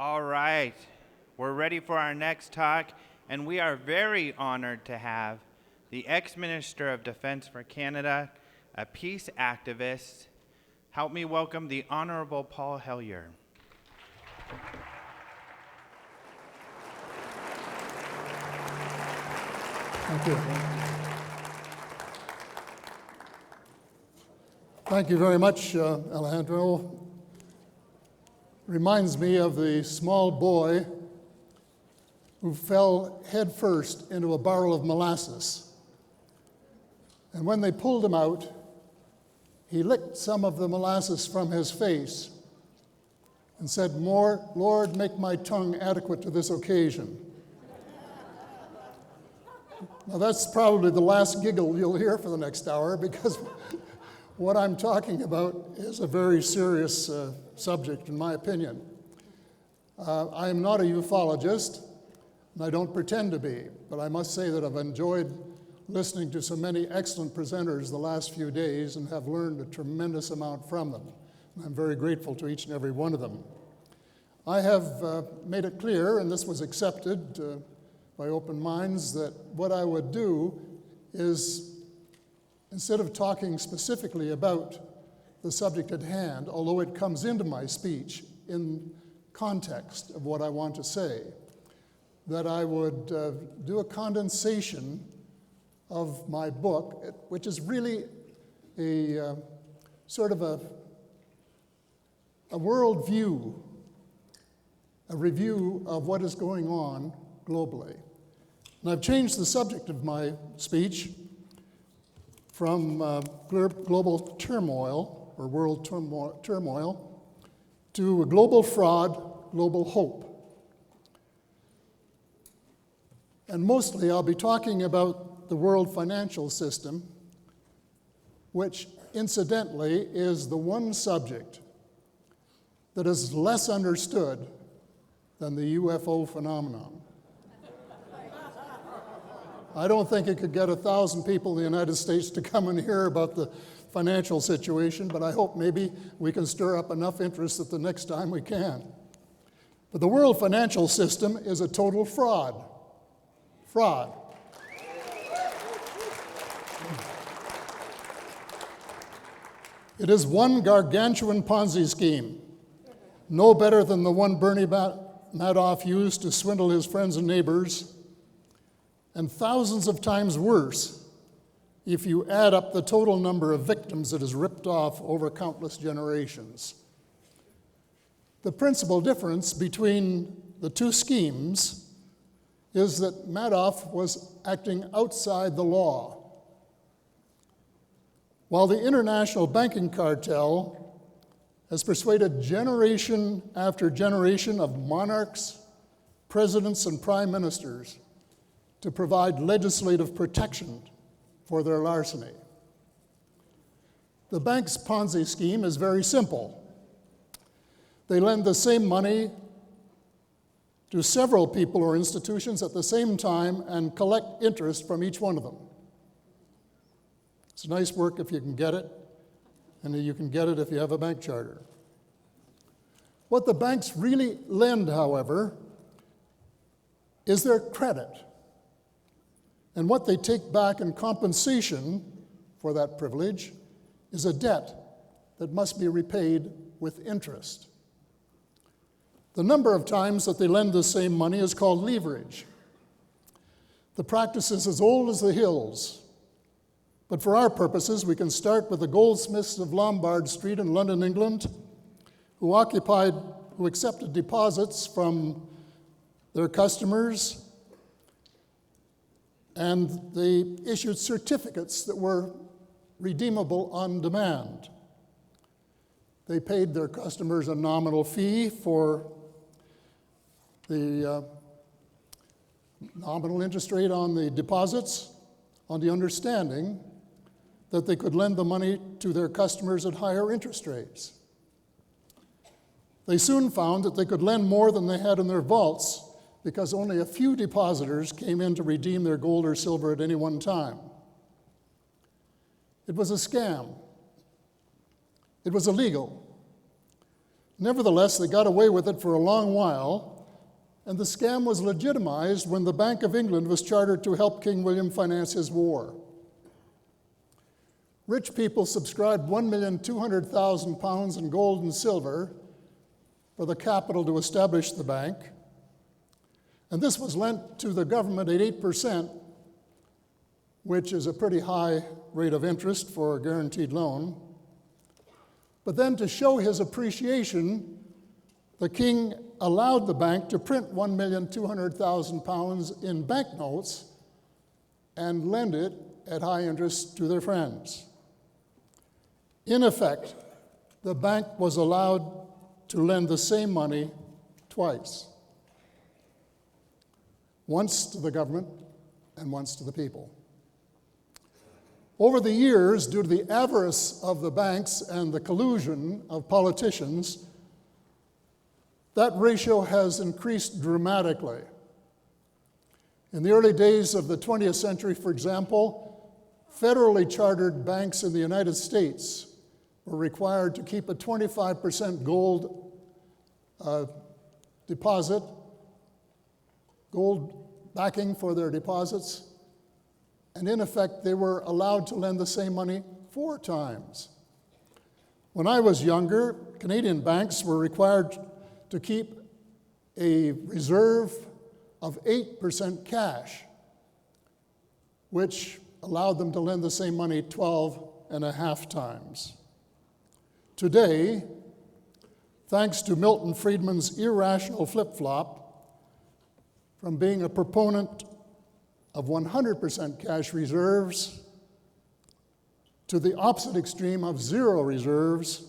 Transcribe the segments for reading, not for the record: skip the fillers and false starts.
All right, we're ready for our next talk, and we are very honored to have the ex-Minister of Defense for Canada, a peace activist. Help me welcome the Honorable Paul Hellyer. Thank you. Thank you very much, Alejandro. Reminds me of the small boy who fell headfirst into a barrel of molasses. And when they pulled him out, he licked some of the molasses from his face and said, "Lord, make my tongue adequate to this occasion." Now that's probably the last giggle you'll hear for the next hour, because what I'm talking about is a very serious subject, in my opinion. I am not a ufologist, and I don't pretend to be, but I must say that I've enjoyed listening to so many excellent presenters the last few days and have learned a tremendous amount from them. And I'm very grateful to each and every one of them. I have made it clear, and this was accepted by open minds, that what I would do is, instead of talking specifically about the subject at hand, although it comes into my speech in context of what I want to say, that I would do a condensation of my book, which is really a sort of a worldview, a review of what is going on globally. And I've changed the subject of my speech from global turmoil, or world turmoil, to a global fraud, global hope. And mostly I'll be talking about the world financial system, which incidentally is the one subject that is less understood than the UFO phenomenon. I don't think it could get 1,000 people in the United States to come and hear about the financial situation, but I hope maybe we can stir up enough interest that the next time we can. But the world financial system is a total fraud. Fraud. It is one gargantuan Ponzi scheme, no better than the one Bernie Madoff used to swindle his friends and neighbors, and thousands of times worse if you add up the total number of victims it has ripped off over countless generations. The principal difference between the two schemes is that Madoff was acting outside the law, while the international banking cartel has persuaded generation after generation of monarchs, presidents, and prime ministers to provide legislative protection for their larceny. The bank's Ponzi scheme is very simple. They lend the same money to several people or institutions at the same time and collect interest from each one of them. It's nice work if you can get it, and you can get it if you have a bank charter. What the banks really lend, however, is their credit. And what they take back in compensation for that privilege is a debt that must be repaid with interest. The number of times that they lend the same money is called leverage. The practice is as old as the hills, but for our purposes, we can start with the goldsmiths of Lombard Street in London, England, who accepted deposits from their customers, and they issued certificates that were redeemable on demand. They paid their customers a nominal fee for the nominal interest rate on the deposits, on the understanding that they could lend the money to their customers at higher interest rates. They soon found that they could lend more than they had in their vaults because only a few depositors came in to redeem their gold or silver at any one time. It was a scam. It was illegal. Nevertheless, they got away with it for a long while, and the scam was legitimized when the Bank of England was chartered to help King William finance his war. Rich people subscribed £1,200,000 in gold and silver for the capital to establish the bank, and this was lent to the government at 8%, which is a pretty high rate of interest for a guaranteed loan. But then, to show his appreciation, the king allowed the bank to print £1,200,000 in banknotes and lend it at high interest to their friends. In effect, the bank was allowed to lend the same money twice, once to the government and once to the people. Over the years, due to the avarice of the banks and the collusion of politicians, that ratio has increased dramatically. In the early days of the 20th century, for example, federally chartered banks in the United States were required to keep a 25% gold deposit, gold backing for their deposits, and in effect, they were allowed to lend the same money 4 times. When I was younger, Canadian banks were required to keep a reserve of 8% cash, which allowed them to lend the same money 12.5 times. Today, thanks to Milton Friedman's irrational flip-flop from being a proponent of 100% cash reserves to the opposite extreme of 0 reserves,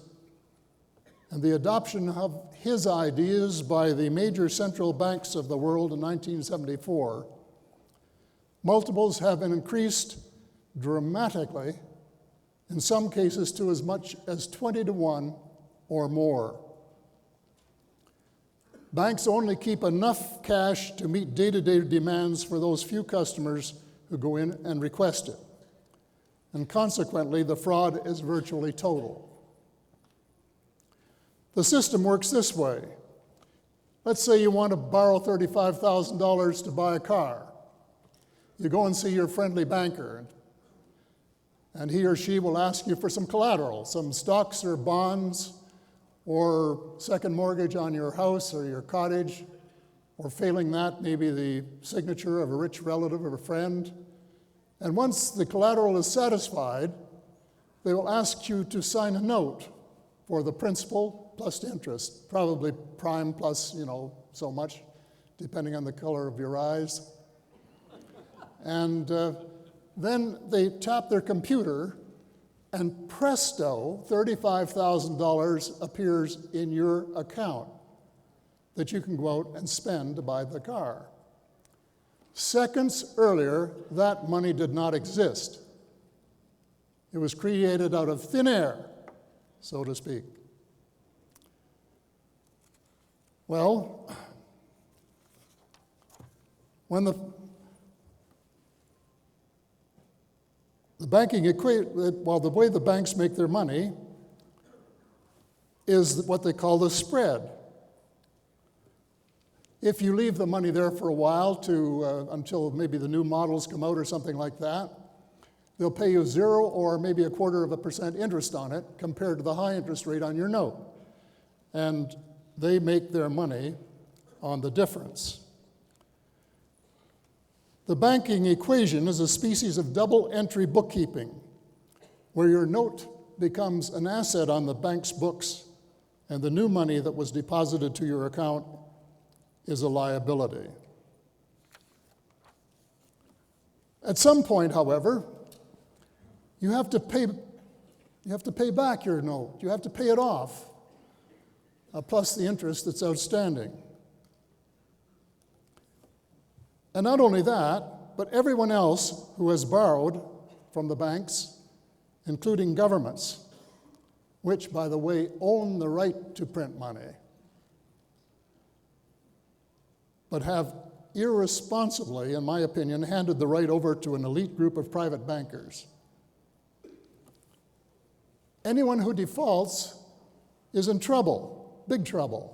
and the adoption of his ideas by the major central banks of the world in 1974, multiples have been increased dramatically, in some cases to as much as 20 to 1 or more. Banks only keep enough cash to meet day-to-day demands for those few customers who go in and request it. And consequently, the fraud is virtually total. The system works this way. Let's say you want to borrow $35,000 to buy a car. You go and see your friendly banker, and he or she will ask you for some collateral, some stocks or bonds, or second mortgage on your house or your cottage, or failing that, maybe the signature of a rich relative or a friend. And once the collateral is satisfied, they will ask you to sign a note for the principal plus interest, probably prime plus, so much, depending on the color of your eyes. And then they tap their computer, and presto, $35,000 appears in your account that you can go out and spend to buy the car. Seconds earlier, that money did not exist. It was created out of thin air, so to speak. Well, when the way the banks make their money is what they call the spread. If you leave the money there for a while until maybe the new models come out or something like that, they'll pay you 0 or maybe 0.25% interest on it compared to the high interest rate on your note. And they make their money on the difference. The banking equation is a species of double-entry bookkeeping, where your note becomes an asset on the bank's books, and the new money that was deposited to your account is a liability. At some point, however, you have to pay back your note. You have to pay it off, plus the interest that's outstanding. And not only that, but everyone else who has borrowed from the banks, including governments, which, by the way, own the right to print money, but have irresponsibly, in my opinion, handed the right over to an elite group of private bankers. Anyone who defaults is in trouble. big trouble.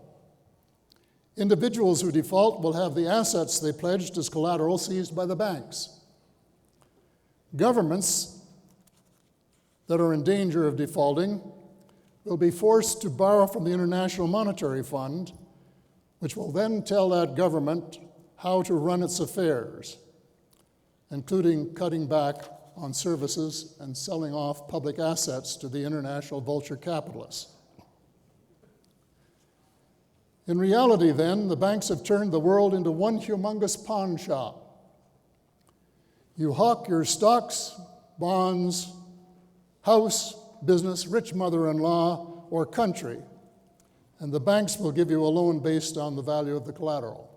Individuals who default will have the assets they pledged as collateral seized by the banks. Governments that are in danger of defaulting will be forced to borrow from the International Monetary Fund, which will then tell that government how to run its affairs, including cutting back on services and selling off public assets to the international vulture capitalists. In reality, then, the banks have turned the world into one humongous pawn shop. You hawk your stocks, bonds, house, business, rich mother-in-law, or country, and the banks will give you a loan based on the value of the collateral.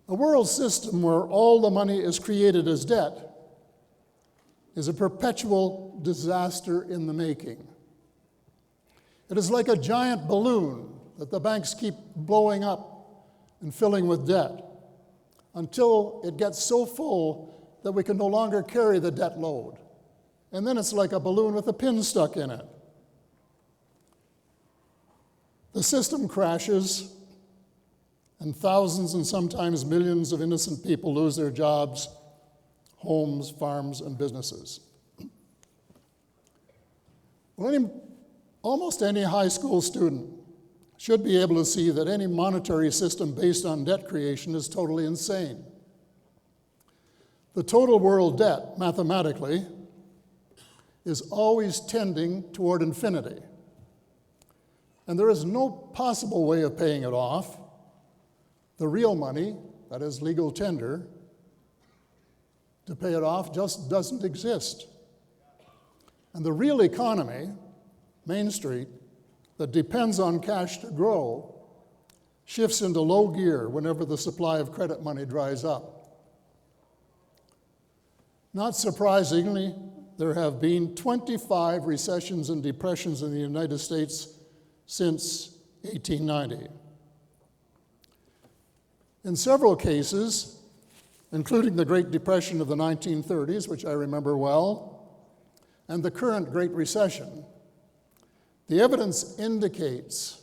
A world system where all the money is created as debt is a perpetual disaster in the making. It is like a giant balloon that the banks keep blowing up and filling with debt until it gets so full that we can no longer carry the debt load. And then it's like a balloon with a pin stuck in it. The system crashes, and thousands and sometimes millions of innocent people lose their jobs, homes, farms, and businesses. Almost any high school student should be able to see that any monetary system based on debt creation is totally insane. The total world debt, mathematically, is always tending toward infinity. And there is no possible way of paying it off. The real money, that is legal tender, to pay it off just doesn't exist. And the real economy, Main Street, that depends on cash to grow, shifts into low gear whenever the supply of credit money dries up. Not surprisingly, there have been 25 recessions and depressions in the United States since 1890. In several cases, including the Great Depression of the 1930s, which I remember well, and the current Great Recession, the evidence indicates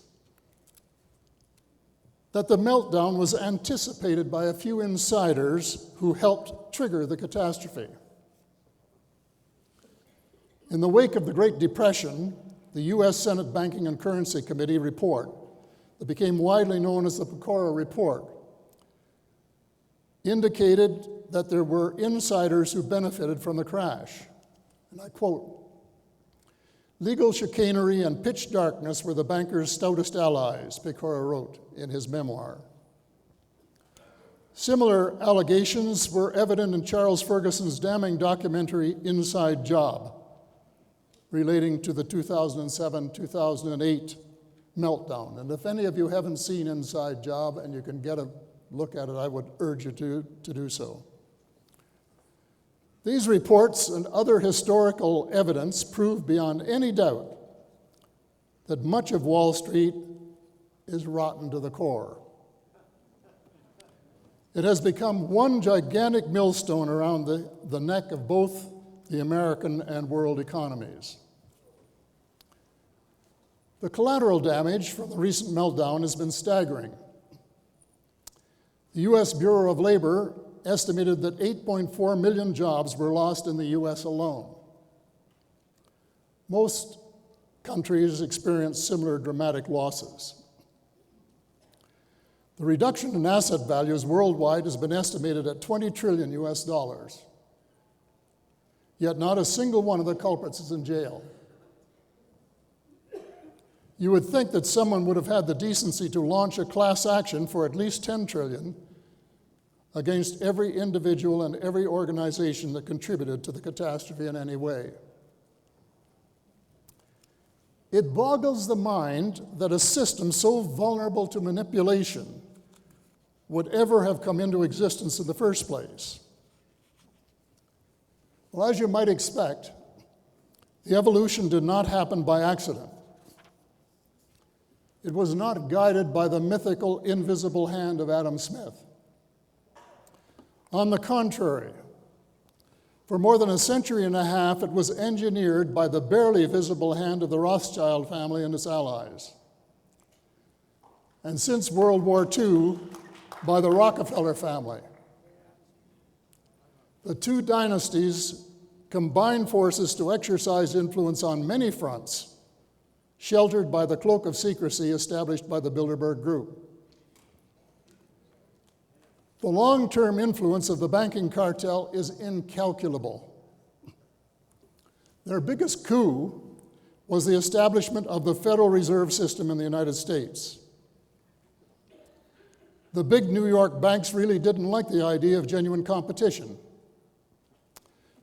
that the meltdown was anticipated by a few insiders who helped trigger the catastrophe. In the wake of the Great Depression, the U.S. Senate Banking and Currency Committee report that became widely known as the Pecora Report indicated that there were insiders who benefited from the crash. And I quote, "Legal chicanery and pitch darkness were the bankers' stoutest allies," Pecora wrote in his memoir. Similar allegations were evident in Charles Ferguson's damning documentary Inside Job, relating to the 2007-2008 meltdown. And if any of you haven't seen Inside Job and you can get a look at it, I would urge you to do so. These reports and other historical evidence prove beyond any doubt that much of Wall Street is rotten to the core. It has become one gigantic millstone around the neck of both the American and world economies. The collateral damage from the recent meltdown has been staggering. The U.S. Bureau of Labor estimated that 8.4 million jobs were lost in the U.S. alone. Most countries experience similar dramatic losses. The reduction in asset values worldwide has been estimated at 20 trillion US dollars. Yet not a single one of the culprits is in jail. You would think that someone would have had the decency to launch a class action for at least 10 trillion against every individual and every organization that contributed to the catastrophe in any way. It boggles the mind that a system so vulnerable to manipulation would ever have come into existence in the first place. Well, as you might expect, the evolution did not happen by accident. It was not guided by the mythical, invisible hand of Adam Smith. On the contrary, For more than a century and a half, it was engineered by the barely visible hand of the Rothschild family and its allies. And since World War II, by the Rockefeller family. The two dynasties combined forces to exercise influence on many fronts, sheltered by the cloak of secrecy established by the Bilderberg Group. The long-term influence of the banking cartel is incalculable. Their biggest coup was the establishment of the Federal Reserve System in the United States. The big New York banks really didn't like the idea of genuine competition.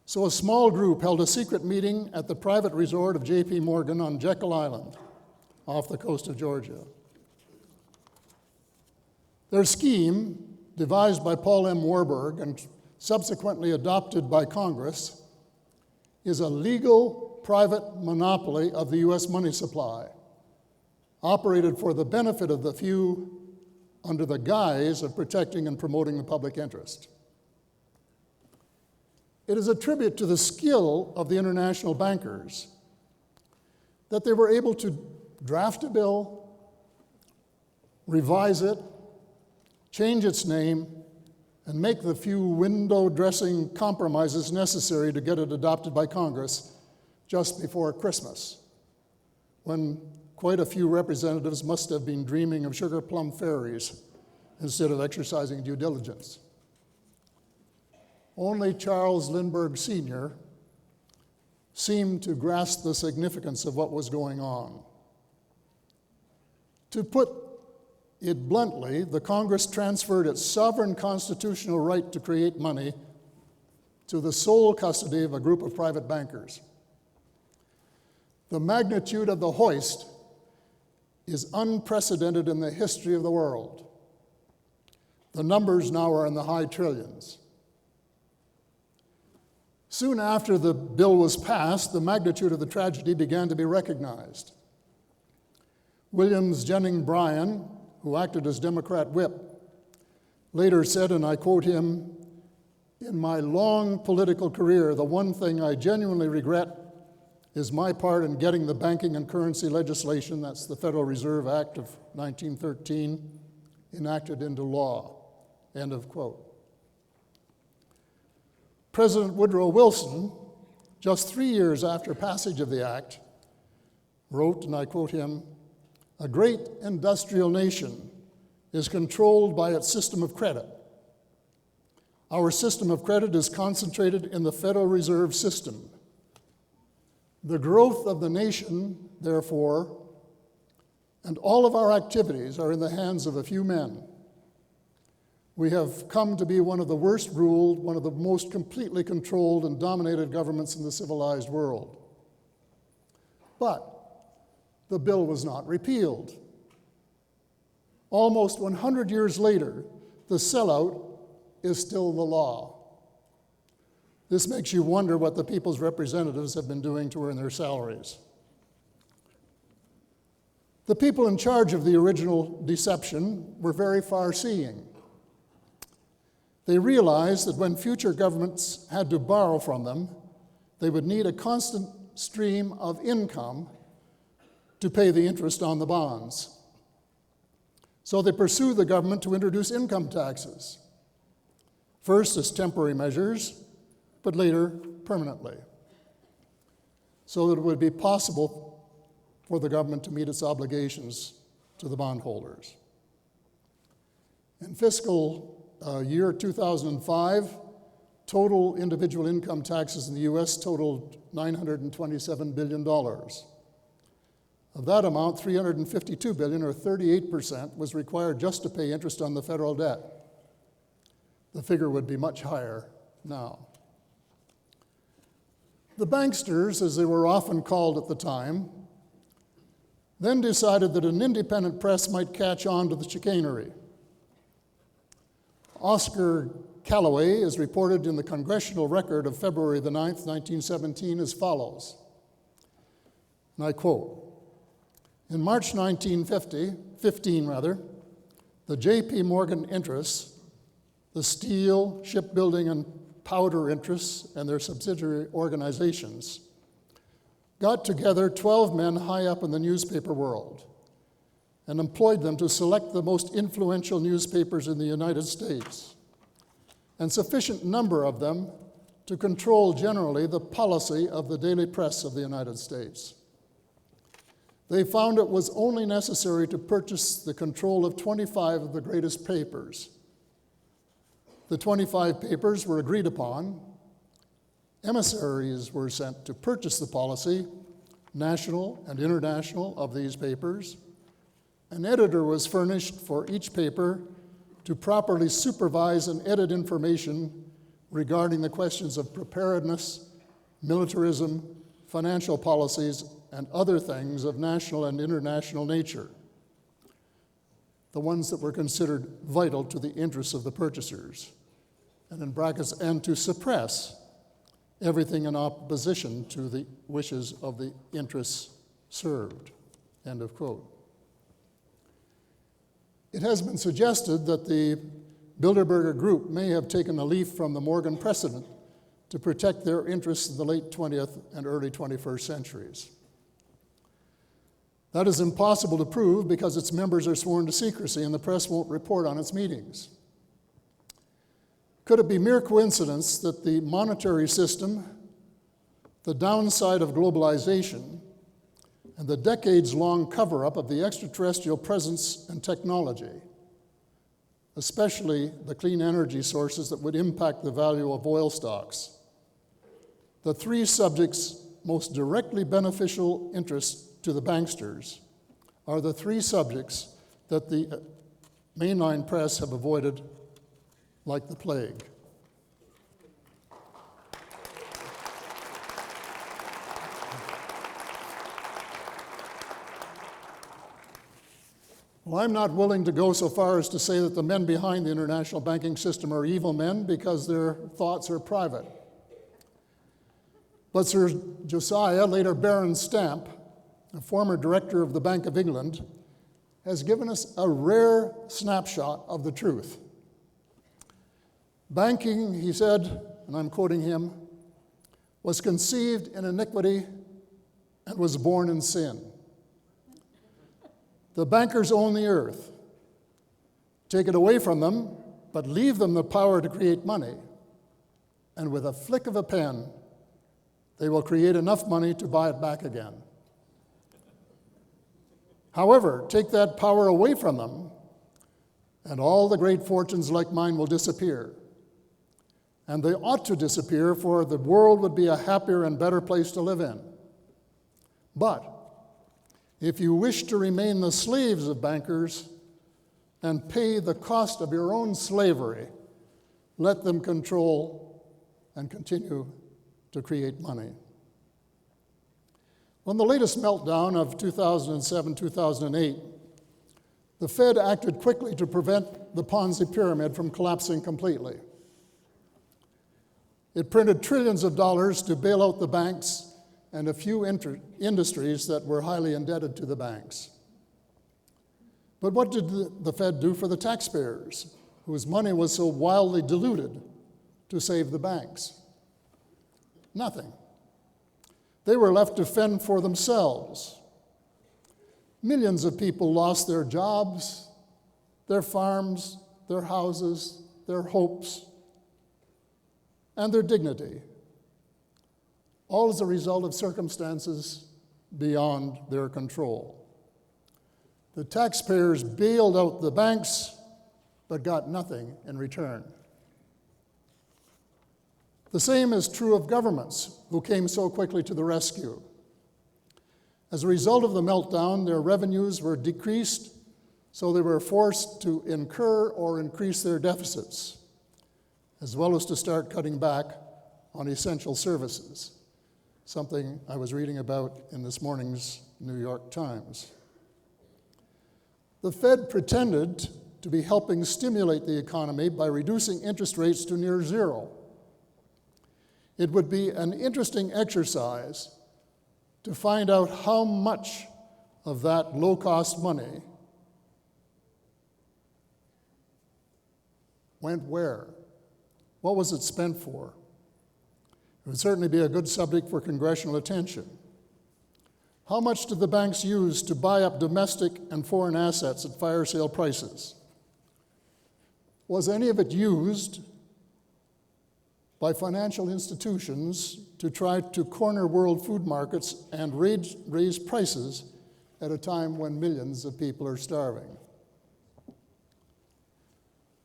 So a small group held a secret meeting at the private resort of J.P. Morgan on Jekyll Island, off the coast of Georgia. Their scheme, devised by Paul M. Warburg and subsequently adopted by Congress, is a legal private monopoly of the U.S. money supply, operated for the benefit of the few under the guise of protecting and promoting the public interest. It is a tribute to the skill of the international bankers that they were able to draft a bill, revise it, change its name, and make the few window dressing compromises necessary to get it adopted by Congress just before Christmas, when quite a few representatives must have been dreaming of sugar plum fairies instead of exercising due diligence. Only Charles Lindbergh Sr. seemed to grasp the significance of what was going on. To put it bluntly, the Congress transferred its sovereign constitutional right to create money to the sole custody of a group of private bankers. The magnitude of the hoist is unprecedented in the history of the world. The numbers now are in the high trillions. Soon after the bill was passed, the magnitude of the tragedy began to be recognized. Williams Jennings Bryan, who acted as Democrat whip, later said, and I quote him, "In my long political career, the one thing I genuinely regret is my part in getting the banking and currency legislation, that's the Federal Reserve Act of 1913, enacted into law," end of quote. President Woodrow Wilson, just 3 years after passage of the act, wrote, and I quote him, "A great industrial nation is controlled by its system of credit. Our system of credit is concentrated in the Federal Reserve System. The growth of the nation, therefore, and all of our activities are in the hands of a few men. We have come to be one of the worst ruled, one of the most completely controlled and dominated governments in the civilized world." But the bill was not repealed. Almost 100 years later, the sellout is still the law. This makes you wonder what the people's representatives have been doing to earn their salaries. The people in charge of the original deception were very far-seeing. They realized that when future governments had to borrow from them, they would need a constant stream of income to pay the interest on the bonds. So they pursued the government to introduce income taxes, first as temporary measures, but later permanently, so that it would be possible for the government to meet its obligations to the bondholders. In fiscal year 2005, total individual income taxes in the U.S. totaled $927 billion. Of that amount, $352 billion, or 38%, was required just to pay interest on the federal debt. The figure would be much higher now. The banksters, as they were often called at the time, then decided that an independent press might catch on to the chicanery. Oscar Callaway is reported in the Congressional Record of February the 9th, 1917, as follows, and I quote, "In March 1915, the J.P. Morgan interests, the steel, shipbuilding, and powder interests and their subsidiary organizations, got together 12 men high up in the newspaper world and employed them to select the most influential newspapers in the United States, and sufficient number of them to control generally the policy of the daily press of the United States. They found it was only necessary to purchase the control of 25 of the greatest papers. The 25 papers were agreed upon. Emissaries were sent to purchase the policy, national and international, of these papers. An editor was furnished for each paper to properly supervise and edit information regarding the questions of preparedness, militarism, financial policies, and other things of national and international nature, the ones that were considered vital to the interests of the purchasers, and in brackets, and to suppress everything in opposition to the wishes of the interests served, end of quote. It has been suggested that the Bilderberger Group may have taken a leaf from the Morgan precedent to protect their interests in the late 20th and early 21st centuries. That is impossible to prove because its members are sworn to secrecy and the press won't report on its meetings. Could it be mere coincidence that the monetary system, the downside of globalization, and the decades-long cover-up of the extraterrestrial presence and technology, especially the clean energy sources that would impact the value of oil stocks, the three subjects most directly beneficial interest to the banksters, are the three subjects that the mainline press have avoided like the plague. Well, I'm not willing to go so far as to say that the men behind the international banking system are evil men because their thoughts are private. But Sir Josiah, later Baron Stamp, a former director of the Bank of England, has given us a rare snapshot of the truth. Banking, he said, and I'm quoting him, was conceived in iniquity and was born in sin. The bankers own the earth. Take it away from them, but leave them the power to create money. And with a flick of a pen, they will create enough money to buy it back again. However, take that power away from them, and all the great fortunes like mine will disappear. And they ought to disappear, for the world would be a happier and better place to live in. But if you wish to remain the slaves of bankers and pay the cost of your own slavery, let them control and continue to create money. On the latest meltdown of 2007-2008, the Fed acted quickly to prevent the Ponzi pyramid from collapsing completely. It printed trillions of dollars to bail out the banks and a few industries that were highly indebted to the banks. But what did the Fed do for the taxpayers, whose money was so wildly diluted to save the banks? Nothing. They were left to fend for themselves. Millions of people lost their jobs, their farms, their houses, their hopes, and their dignity, all as a result of circumstances beyond their control. The taxpayers bailed out the banks, but got nothing in return. The same is true of governments, who came so quickly to the rescue. As a result of the meltdown, their revenues were decreased, so they were forced to incur or increase their deficits, as well as to start cutting back on essential services, something I was reading about in this morning's New York Times. The Fed pretended to be helping stimulate the economy by reducing interest rates to near zero. It would be an interesting exercise to find out how much of that low-cost money went where What was it spent for? It would certainly be a good subject for congressional attention. How much did the banks use to buy up domestic and foreign assets at fire sale prices? Was any of it used by financial institutions to try to corner world food markets and raise prices at a time when millions of people are starving?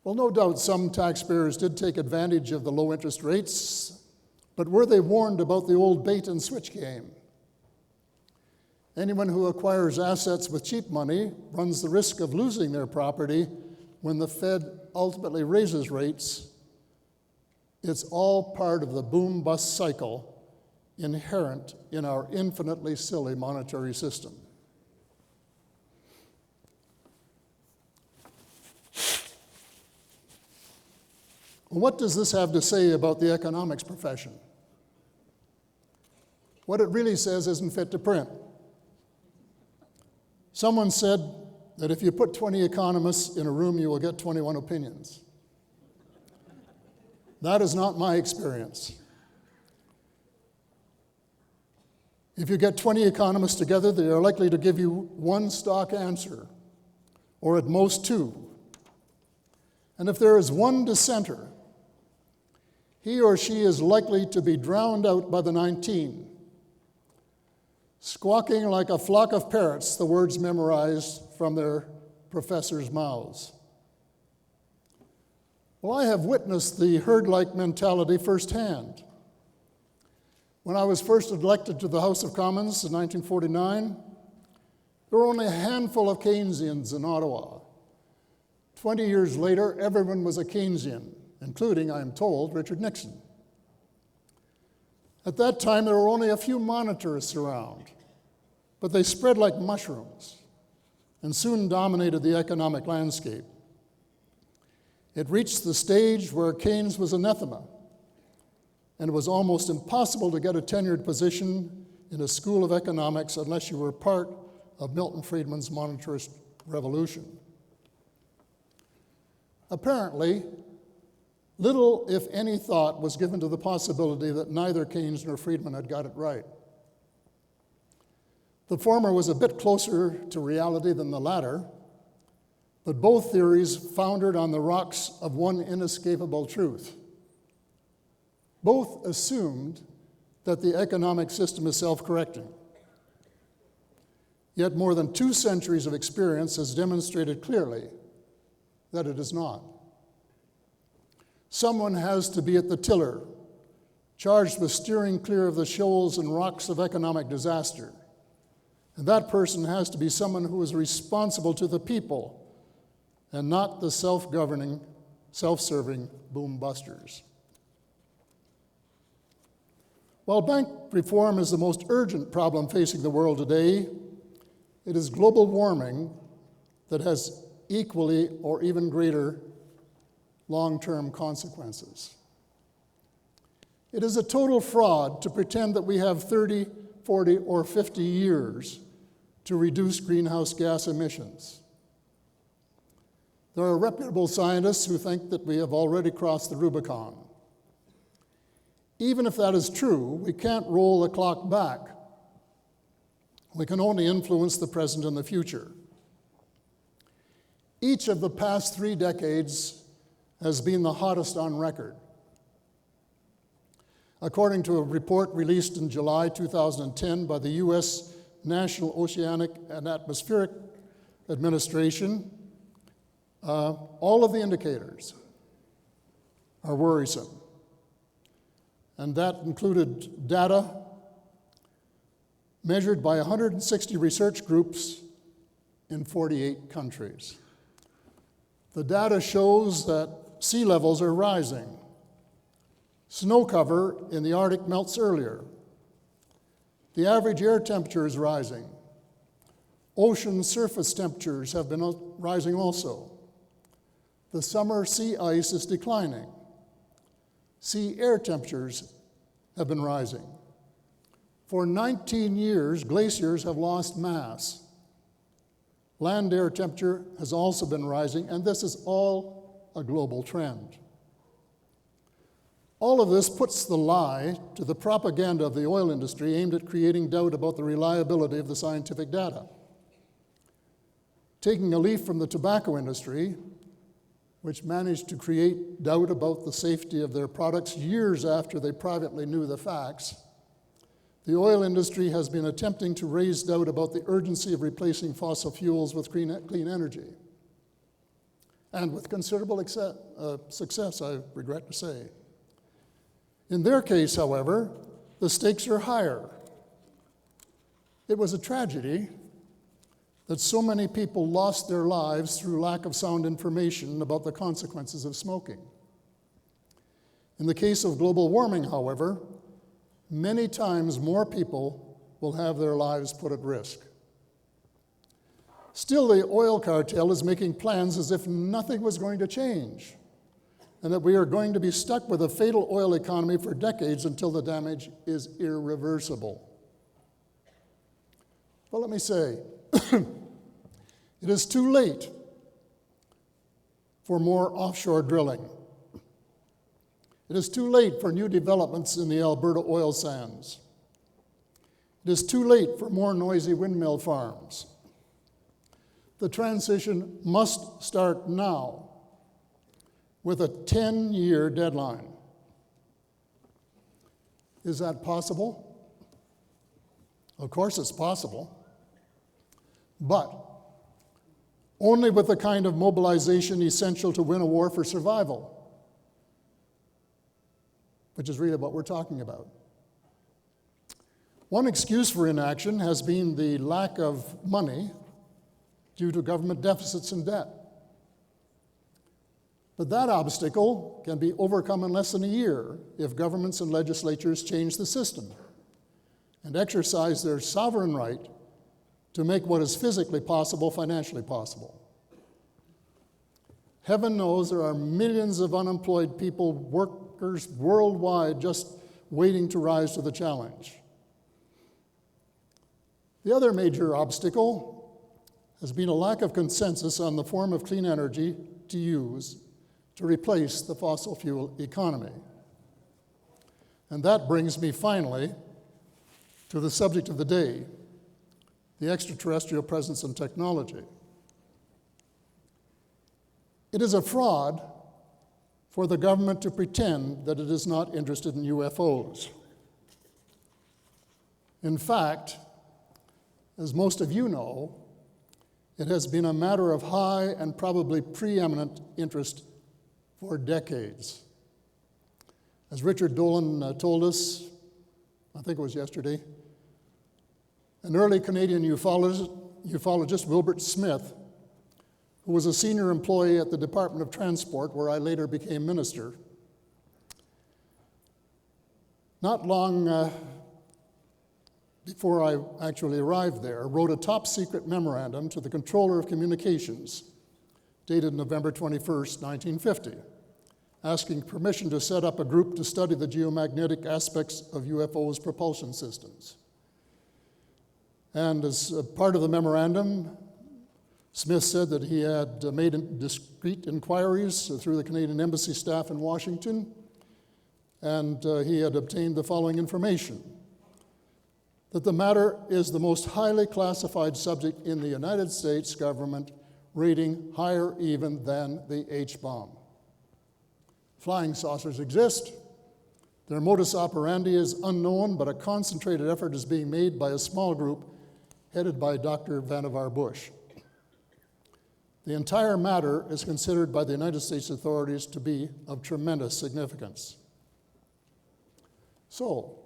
Well, no doubt some taxpayers did take advantage of the low interest rates, but were they warned about the old bait and switch game? Anyone who acquires assets with cheap money runs the risk of losing their property when the Fed ultimately raises rates. It's all part of the boom-bust cycle inherent in our infinitely silly monetary system. What does this have to say about the economics profession? What it really says isn't fit to print. Someone said that if you put 20 economists in a room, you will get 21 opinions. That is not my experience. If you get 20 economists together, they are likely to give you one stock answer, or at most two. And if there is one dissenter, he or she is likely to be drowned out by the 19, squawking like a flock of parrots the words memorized from their professors' mouths. Well, I have witnessed the herd-like mentality firsthand. When I was first elected to the House of Commons in 1949, there were only a handful of Keynesians in Ottawa. 20 years later, everyone was a Keynesian, including, I am told, Richard Nixon. At that time, there were only a few monetarists around, but they spread like mushrooms and soon dominated the economic landscape. It reached the stage where Keynes was anathema, and it was almost impossible to get a tenured position in a school of economics unless you were part of Milton Friedman's monetarist revolution. Apparently, little, if any, thought was given to the possibility that neither Keynes nor Friedman had got it right. The former was a bit closer to reality than the latter, but both theories foundered on the rocks of one inescapable truth. Both assumed that the economic system is self-correcting. Yet more than 2 centuries of experience has demonstrated clearly that it is not. Someone has to be at the tiller, charged with steering clear of the shoals and rocks of economic disaster. And that person has to be someone who is responsible to the people and not the self-governing, self-serving boom-busters. While bank reform is the most urgent problem facing the world today, it is global warming that has equally or even greater long-term consequences. It is a total fraud to pretend that we have 30, 40, or 50 years to reduce greenhouse gas emissions. There are reputable scientists who think that we have already crossed the Rubicon. Even if that is true, we can't roll the clock back. We can only influence the present and the future. Each of the past 3 decades has been the hottest on record. According to a report released in July 2010 by the U.S. National Oceanic and Atmospheric Administration, all of the indicators are worrisome. And that included data measured by 160 research groups in 48 countries. The data shows that sea levels are rising. Snow cover in the Arctic melts earlier. The average air temperature is rising. Ocean surface temperatures have been rising also. The summer sea ice is declining. Sea air temperatures have been rising. For 19 years, glaciers have lost mass. Land air temperature has also been rising, and this is all a global trend. All of this puts the lie to the propaganda of the oil industry aimed at creating doubt about the reliability of the scientific data. Taking a leaf from the tobacco industry, which managed to create doubt about the safety of their products years after they privately knew the facts, the oil industry has been attempting to raise doubt about the urgency of replacing fossil fuels with clean energy. And with considerable success, I regret to say. In their case, however, the stakes are higher. It was a tragedy that so many people lost their lives through lack of sound information about the consequences of smoking. In the case of global warming, however, many times more people will have their lives put at risk. Still, the oil cartel is making plans as if nothing was going to change, and that we are going to be stuck with a fatal oil economy for decades until the damage is irreversible. But let me say, it is too late for more offshore drilling. It is too late for new developments in the Alberta oil sands. It is too late for more noisy windmill farms. The transition must start now with a 10-year deadline. Is that possible? Of course it's possible, but only with the kind of mobilization essential to win a war for survival, which is really what we're talking about. One excuse for inaction has been the lack of money due to government deficits and debt. But that obstacle can be overcome in less than a year if governments and legislatures change the system and exercise their sovereign right to make what is physically possible financially possible. Heaven knows there are millions of unemployed people, workers worldwide, just waiting to rise to the challenge. The other major obstacle has been a lack of consensus on the form of clean energy to use to replace the fossil fuel economy. And that brings me finally to the subject of the day, the extraterrestrial presence and technology. It is a fraud for the government to pretend that it is not interested in UFOs. In fact, as most of you know, it has been a matter of high and probably preeminent interest for decades. As Richard Dolan told us, I think it was yesterday, an early Canadian ufologist, Wilbert Smith, who was a senior employee at the Department of Transport, where I later became minister, not long before I actually arrived there, wrote a top-secret memorandum to the Controller of Communications, dated November 21st, 1950, asking permission to set up a group to study the geomagnetic aspects of UFOs' propulsion systems. And as a part of the memorandum, Smith said that he had made discreet inquiries through the Canadian Embassy staff in Washington, and he had obtained the following information: that the matter is the most highly classified subject in the United States government, rating higher even than the H-bomb. Flying saucers exist. Their modus operandi is unknown, but a concentrated effort is being made by a small group headed by Dr. Vannevar Bush. The entire matter is considered by the United States authorities to be of tremendous significance. So,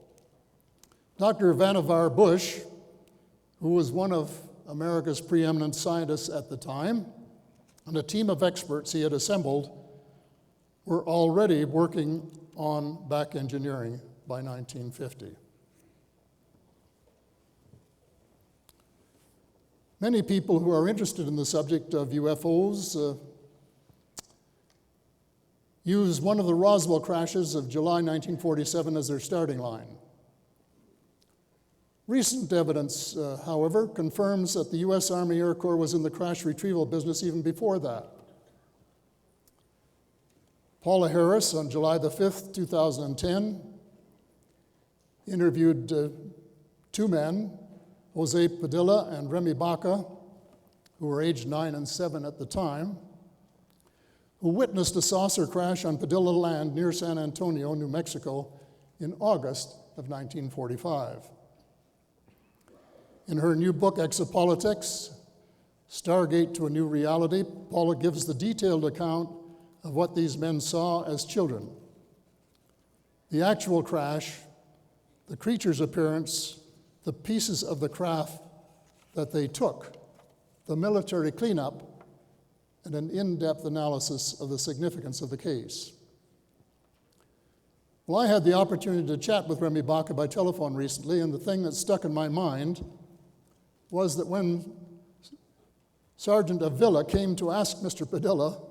Dr. Vannevar Bush, who was one of America's preeminent scientists at the time, and a team of experts he had assembled, were already working on back engineering by 1950. Many people who are interested in the subject of UFOs use one of the Roswell crashes of July 1947 as their starting line. Recent evidence, however, confirms that the U.S. Army Air Corps was in the crash retrieval business even before that. Paula Harris, on July the 5th, 2010, interviewed two men, Jose Padilla and Remy Baca, who were aged 9 and 7 at the time, who witnessed a saucer crash on Padilla land near San Antonio, New Mexico, in August of 1945. In her new book, Exopolitics, Stargate to a New Reality, Paula gives the detailed account of what these men saw as children. The actual crash, the creature's appearance, the pieces of the craft that they took, the military cleanup, and an in-depth analysis of the significance of the case. Well, I had the opportunity to chat with Remy Baca by telephone recently, and the thing that stuck in my mind was that when Sergeant Avila came to ask Mr. Padilla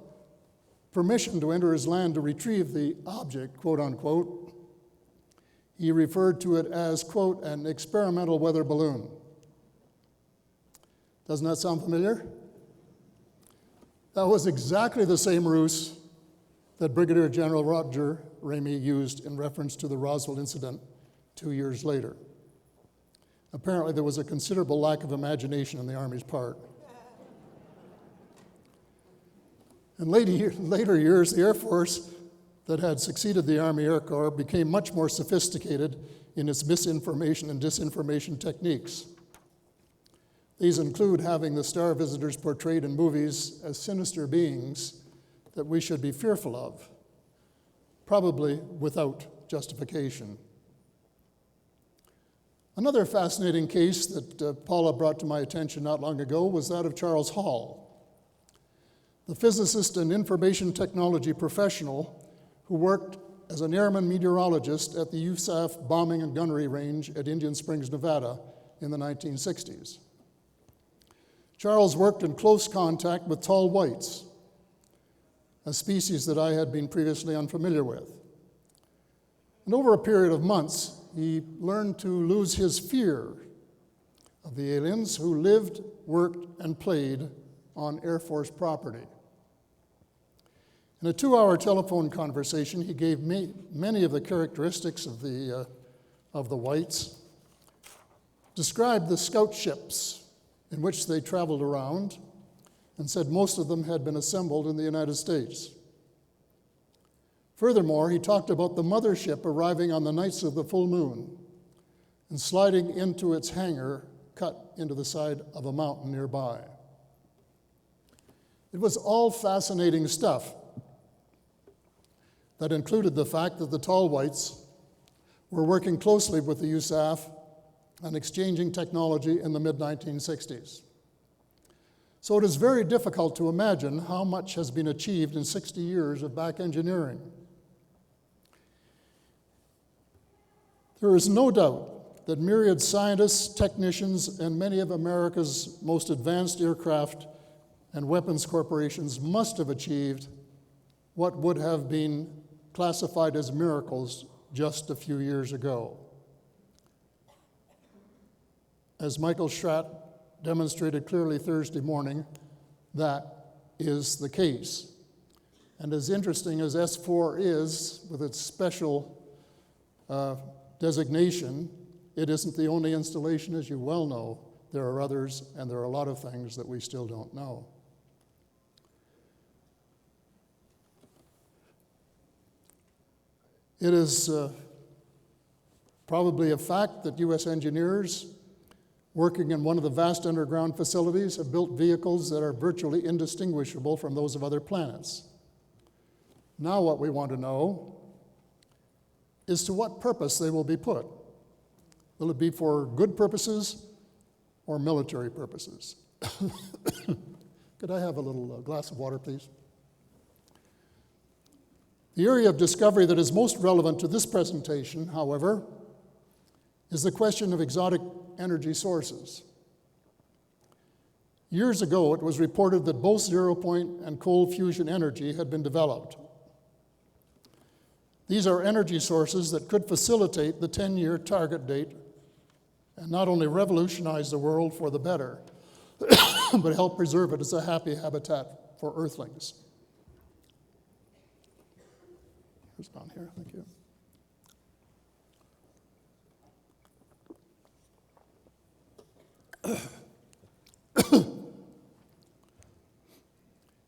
permission to enter his land to retrieve the object, quote unquote, he referred to it as, quote, an experimental weather balloon. Doesn't that sound familiar? That was exactly the same ruse that Brigadier General Roger Ramey used in reference to the Roswell incident 2 years later. Apparently, there was a considerable lack of imagination on the Army's part. In later years, the Air Force that had succeeded the Army Air Corps became much more sophisticated in its misinformation and disinformation techniques. These include having the star visitors portrayed in movies as sinister beings that we should be fearful of, probably without justification. Another fascinating case that Paula brought to my attention not long ago was that of Charles Hall, the physicist and information technology professional who worked as an airman meteorologist at the USAF bombing and gunnery range at Indian Springs, Nevada in the 1960s. Charles worked in close contact with tall whites, a species that I had been previously unfamiliar with. And over a period of months, he learned to lose his fear of the aliens who lived, worked, and played on Air Force property. In a 2-hour telephone conversation, he gave me many of the characteristics of the whites, described the scout ships in which they traveled around, and said most of them had been assembled in the United States. Furthermore, he talked about the mothership arriving on the nights of the full moon and sliding into its hangar cut into the side of a mountain nearby. It was all fascinating stuff that included the fact that the tall whites were working closely with the USAF and exchanging technology in the mid-1960s. So it is very difficult to imagine how much has been achieved in 60 years of back engineering. There is no doubt that myriad scientists, technicians, and many of America's most advanced aircraft and weapons corporations must have achieved what would have been classified as miracles just a few years ago. As Michael Schratt demonstrated clearly Thursday morning, that is the case. And as interesting as S4 is, with its special designation, it isn't the only installation, as you well know. There are others, and there are a lot of things that we still don't know. It is probably a fact that U.S. engineers working in one of the vast underground facilities have built vehicles that are virtually indistinguishable from those of other planets. Now what we want to know is to what purpose they will be put. Will it be for good purposes or military purposes? Could I have a little glass of water, please? The area of discovery that is most relevant to this presentation, however, is the question of exotic energy sources. Years ago, it was reported that both zero-point and cold fusion energy had been developed. These are energy sources that could facilitate the 10-year target date and not only revolutionize the world for the better, but help preserve it as a happy habitat for Earthlings. Who's down here? Thank you.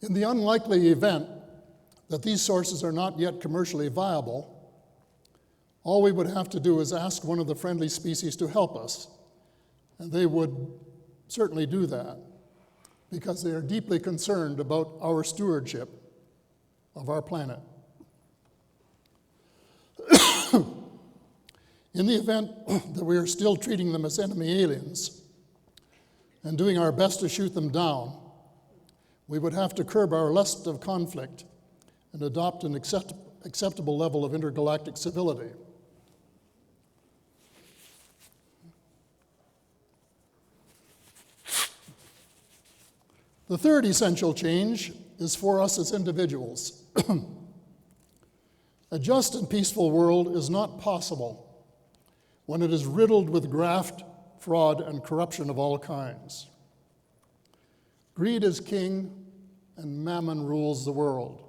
In the unlikely event that these sources are not yet commercially viable, all we would have to do is ask one of the friendly species to help us, and they would certainly do that because they are deeply concerned about our stewardship of our planet. In the event that we are still treating them as enemy aliens and doing our best to shoot them down, we would have to curb our lust of conflict and adopt an acceptable level of intergalactic civility. The third essential change is for us as individuals. A just and peaceful world is not possible when it is riddled with graft, fraud, and corruption of all kinds. Greed is king, and mammon rules the world.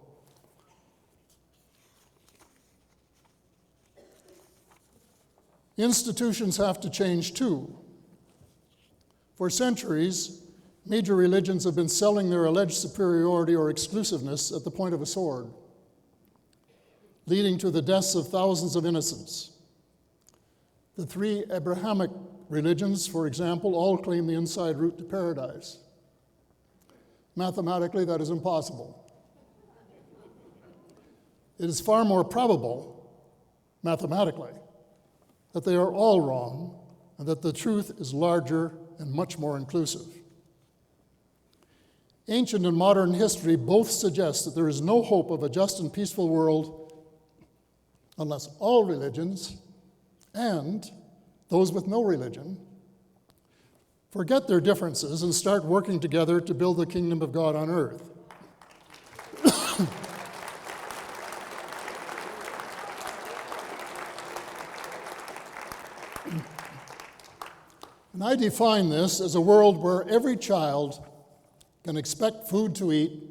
Institutions have to change too. For centuries, major religions have been selling their alleged superiority or exclusiveness at the point of a sword, leading to the deaths of thousands of innocents. The three Abrahamic religions, for example, all claim the inside route to paradise. Mathematically, that is impossible. It is far more probable, mathematically, that they are all wrong and that the truth is larger and much more inclusive. Ancient and modern history both suggest that there is no hope of a just and peaceful world unless all religions and those with no religion forget their differences and start working together to build the kingdom of God on earth. And I define this as a world where every child can expect food to eat,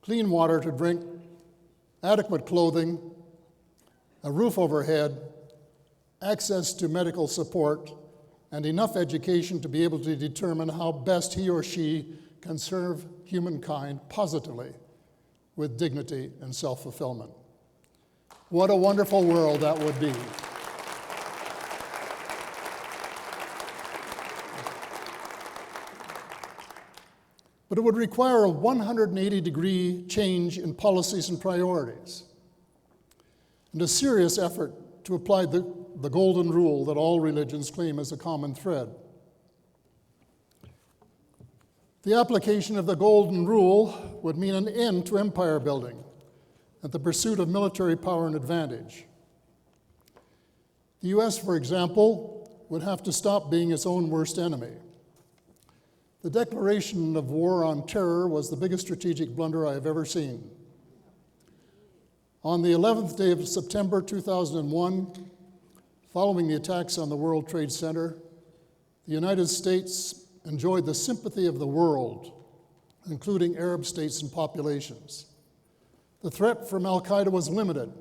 clean water to drink, adequate clothing, a roof overhead, access to medical support, and enough education to be able to determine how best he or she can serve humankind positively with dignity and self-fulfillment. What a wonderful world that would be. But it would require a 180-degree change in policies and priorities, and a serious effort to apply the golden rule that all religions claim as a common thread. The application of the golden rule would mean an end to empire building and the pursuit of military power and advantage. The US, for example, would have to stop being its own worst enemy. The declaration of war on terror was the biggest strategic blunder I have ever seen. On the 11th day of September 2001, following the attacks on the World Trade Center, the United States enjoyed the sympathy of the world, including Arab states and populations. The threat from al-Qaeda was limited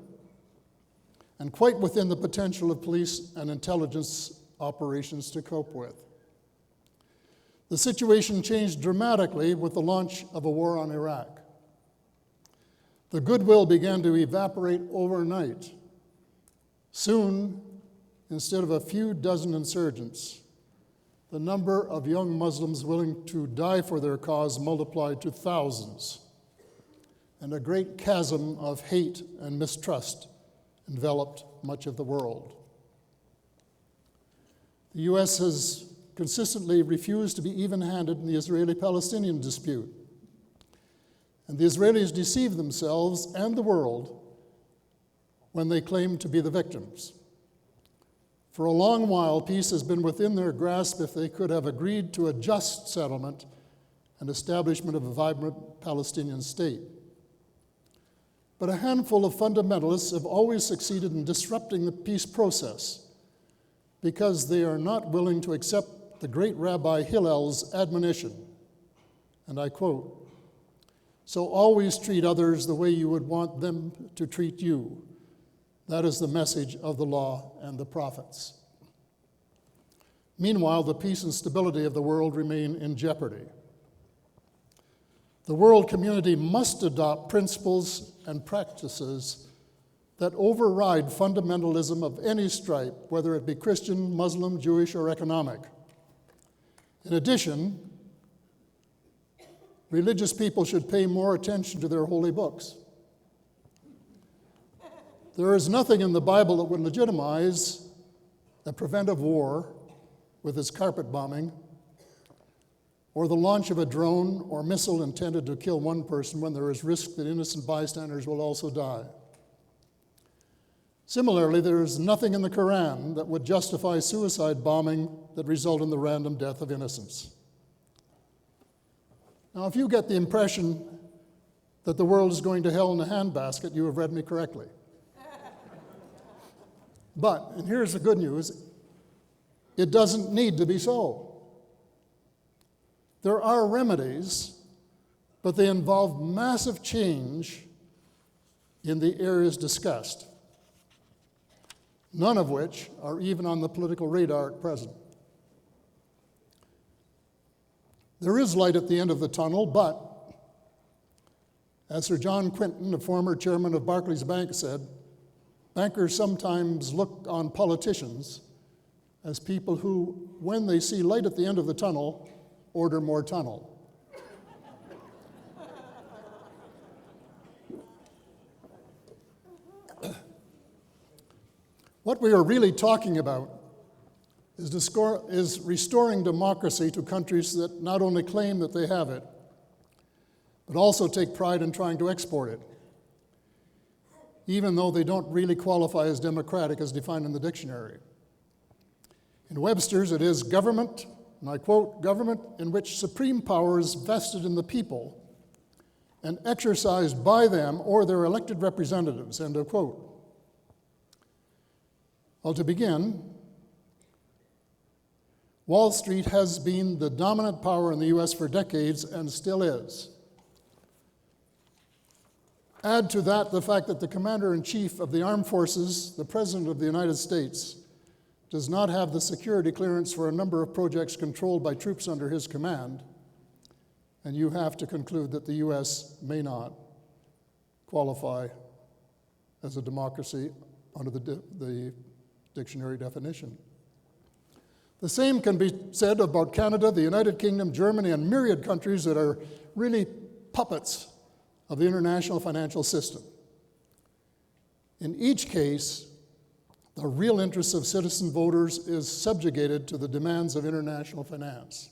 and quite within the potential of police and intelligence operations to cope with. The situation changed dramatically with the launch of a war on Iraq. The goodwill began to evaporate overnight. Soon, instead of a few dozen insurgents, the number of young Muslims willing to die for their cause multiplied to thousands, and a great chasm of hate and mistrust enveloped much of the world. The U.S. has consistently refused to be even-handed in the Israeli-Palestinian dispute, and the Israelis deceive themselves and the world when they claim to be the victims. For a long while, peace has been within their grasp if they could have agreed to a just settlement and establishment of a vibrant Palestinian state. But a handful of fundamentalists have always succeeded in disrupting the peace process because they are not willing to accept the great Rabbi Hillel's admonition, and I quote, "So always treat others the way you would want them to treat you. That is the message of the law and the prophets. Meanwhile, the peace and stability of the world remain in jeopardy. The world community must adopt principles and practices that override fundamentalism of any stripe, whether it be Christian, Muslim, Jewish, or economic. In addition, religious people should pay more attention to their holy books. There is nothing in the Bible that would legitimize a preventive war with its carpet bombing, or the launch of a drone or missile intended to kill one person when there is risk that innocent bystanders will also die. Similarly, there is nothing in the Quran that would justify suicide bombing that result in the random death of innocents. Now, if you get the impression that the world is going to hell in a handbasket, you have read me correctly. But, and here's the good news, it doesn't need to be so. There are remedies, but they involve massive change in the areas discussed, none of which are even on the political radar at present. There is light at the end of the tunnel, but, as Sir John Quinton, the former chairman of Barclays Bank, said, bankers sometimes look on politicians as people who, when they see light at the end of the tunnel, order more tunnel. What we are really talking about is restoring democracy to countries that not only claim that they have it, but also take pride in trying to export it, even though they don't really qualify as democratic as defined in the dictionary. In Webster's, it is government, and I quote, government in which supreme power is vested in the people and exercised by them or their elected representatives, end of quote. Well, to begin, Wall Street has been the dominant power in the U.S. for decades and still is. Add to that the fact that the Commander-in-Chief of the Armed Forces, the President of the United States, does not have the security clearance for a number of projects controlled by troops under his command, and you have to conclude that the U.S. may not qualify as a democracy under the dictionary definition. The same can be said about Canada, the United Kingdom, Germany, and myriad countries that are really puppets of the international financial system. In each case, the real interests of citizen voters is subjugated to the demands of international finance.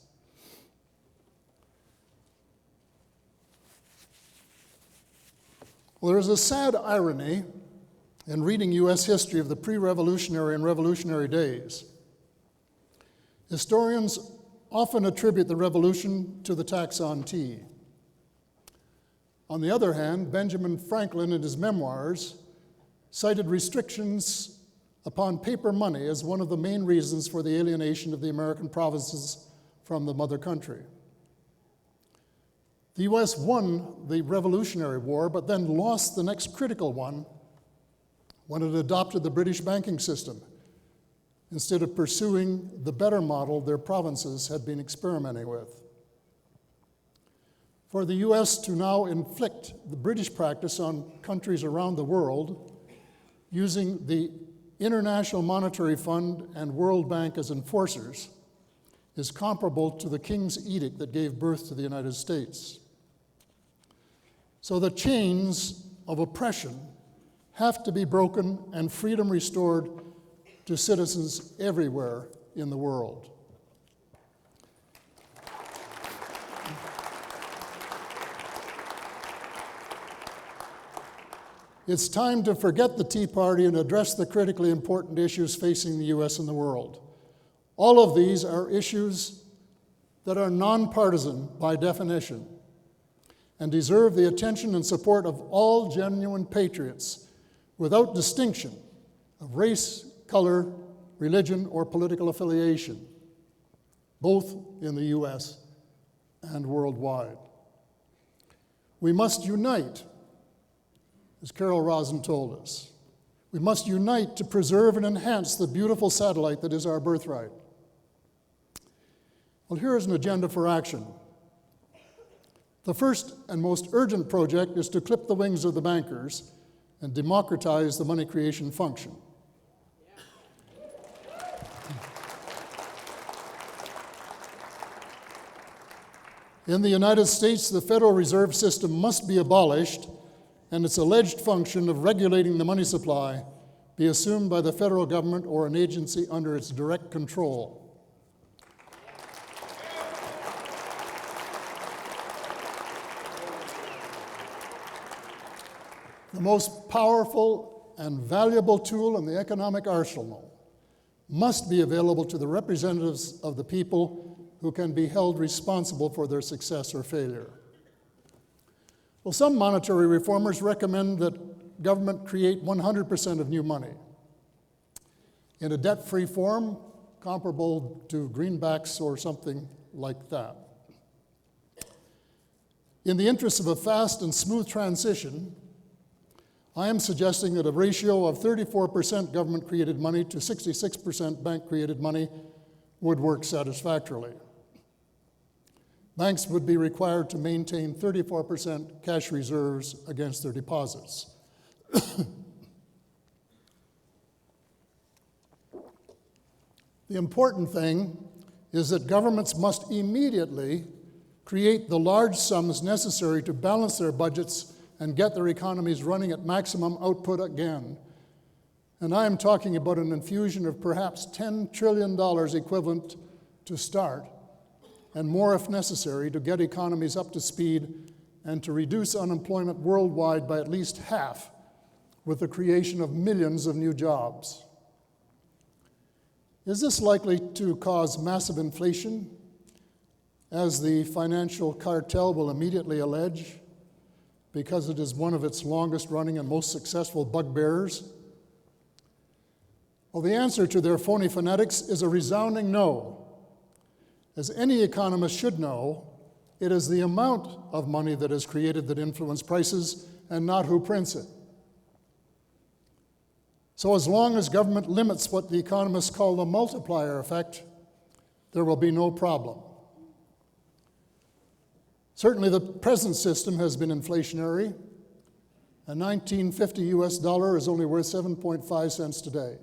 Well, there's a sad irony in reading U.S. history of the pre-revolutionary and revolutionary days. Historians often attribute the revolution to the tax on tea. On the other hand, Benjamin Franklin, in his memoirs, cited restrictions upon paper money as one of the main reasons for the alienation of the American provinces from the mother country. The U.S. won the Revolutionary War, but then lost the next critical one when it adopted the British banking system, instead of pursuing the better model their provinces had been experimenting with. For the U.S. to now inflict the British practice on countries around the world, using the International Monetary Fund and World Bank as enforcers, is comparable to the King's Edict that gave birth to the United States. So the chains of oppression have to be broken and freedom restored to citizens everywhere in the world. It's time to forget the Tea Party and address the critically important issues facing the U.S. and the world. All of these are issues that are nonpartisan by definition and deserve the attention and support of all genuine patriots without distinction of race, color, religion, or political affiliation, both in the U.S. and worldwide. We must unite, as Carol Rosin told us. We must unite to preserve and enhance the beautiful satellite that is our birthright. Well, here is an agenda for action. The first and most urgent project is to clip the wings of the bankers and democratize the money creation function. In the United States, the Federal Reserve System must be abolished and its alleged function of regulating the money supply be assumed by the federal government or an agency under its direct control. The most powerful and valuable tool in the economic arsenal must be available to the representatives of the people who can be held responsible for their success or failure. Well, some monetary reformers recommend that government create 100% of new money in a debt-free form comparable to greenbacks or something like that. In the interest of a fast and smooth transition, I am suggesting that a ratio of 34% government-created money to 66% bank-created money would work satisfactorily. Banks would be required to maintain 34% cash reserves against their deposits. The important thing is that governments must immediately create the large sums necessary to balance their budgets and get their economies running at maximum output again. And I am talking about an infusion of perhaps $10 trillion equivalent to start, and more if necessary, to get economies up to speed and to reduce unemployment worldwide by at least half with the creation of millions of new jobs. Is this likely to cause massive inflation, as the financial cartel will immediately allege, because it is one of its longest-running and most successful bugbearers? Well, the answer to their phony phonetics is a resounding no. As any economist should know, it is the amount of money that is created that influences prices and not who prints it. So as long as government limits what the economists call the multiplier effect, there will be no problem. Certainly the present system has been inflationary. A 1950 US dollar is only worth 7.5 cents today.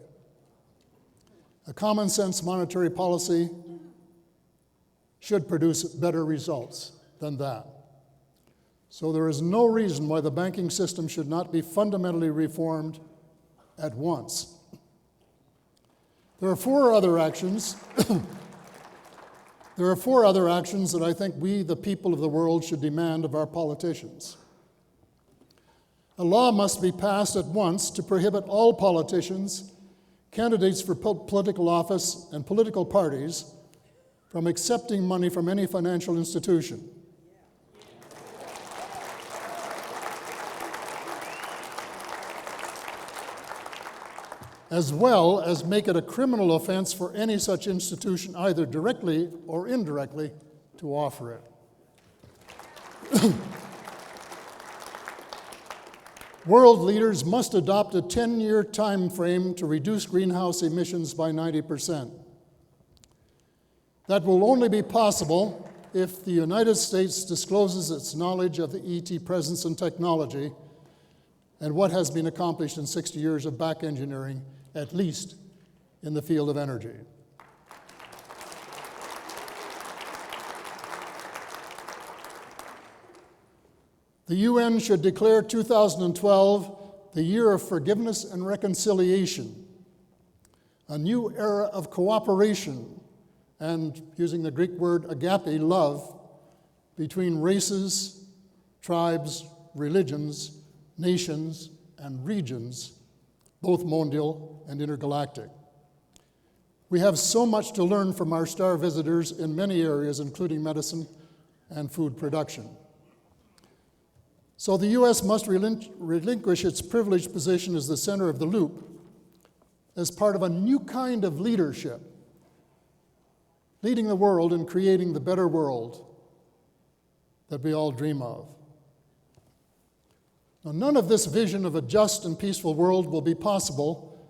A common sense monetary policy should produce better results than that. So there is no reason why the banking system should not be fundamentally reformed at once. There are four other actions that I think we, the people of the world, should demand of our politicians. A law must be passed at once to prohibit all politicians, candidates for political office, and political parties from accepting money from any financial institution. As well as make it a criminal offense for any such institution, either directly or indirectly, to offer it. World leaders must adopt a 10-year time frame to reduce greenhouse emissions by 90%. That will only be possible if the United States discloses its knowledge of the ET presence and technology and what has been accomplished in 60 years of back engineering, at least in the field of energy. The UN should declare 2012 the year of forgiveness and reconciliation, a new era of cooperation and, using the Greek word agape, love, between races, tribes, religions, nations, and regions, both mondial and intergalactic. We have so much to learn from our star visitors in many areas, including medicine and food production. So the U.S. must relinquish its privileged position as the center of the loop as part of a new kind of leadership, leading the world in creating the better world that we all dream of. Now, none of this vision of a just and peaceful world will be possible